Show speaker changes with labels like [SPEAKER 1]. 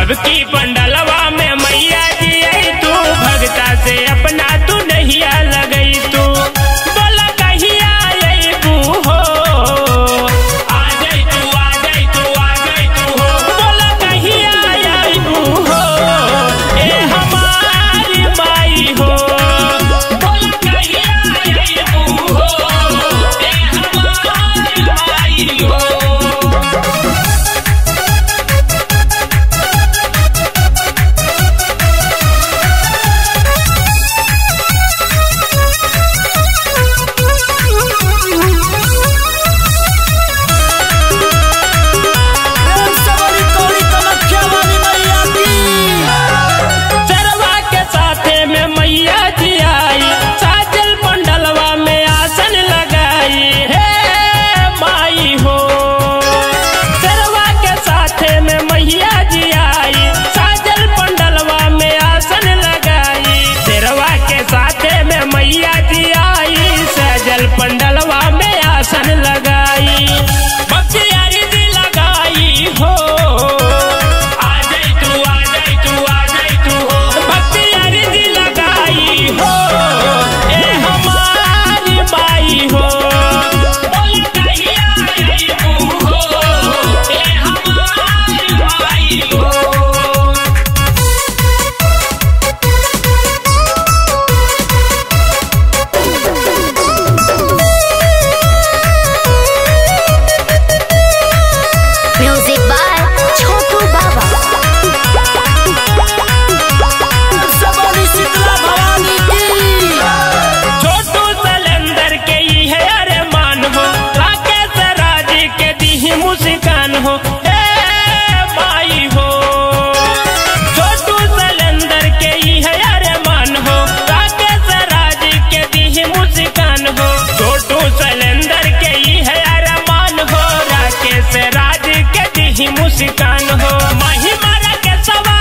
[SPEAKER 1] अब की पंडलवा में मैया जी आई तू, भगता से अपना तू नहिया लगई तू, बोला कहिया आई तू हो, आ जाई तू आ जाई तू आ जाई तू हो, बोला कहिया आई तू हो, ए हमारी माई हो, बोला कहिया आई तू हो, ए हमारी माई हो। पंडलवा में आसन लगाई, बख्तियारी दी लगाई हो, आ जाई तू आ जाई तू आ जाई तू हो, बख्तियारी दी लगाई हो, ए हमारी माई हो, बोल कहिया आई तू हो, ए हमारी माई हो। मुस्कान हो ए माई हो, छोटू सलेंदर के ही है अरमान हो, राकेश राज के दी मुस्कान हो, छोटू सलेंदर के ही है अरमान हो, राकेश राज के दी मुस्कान हो, महिमा के सवा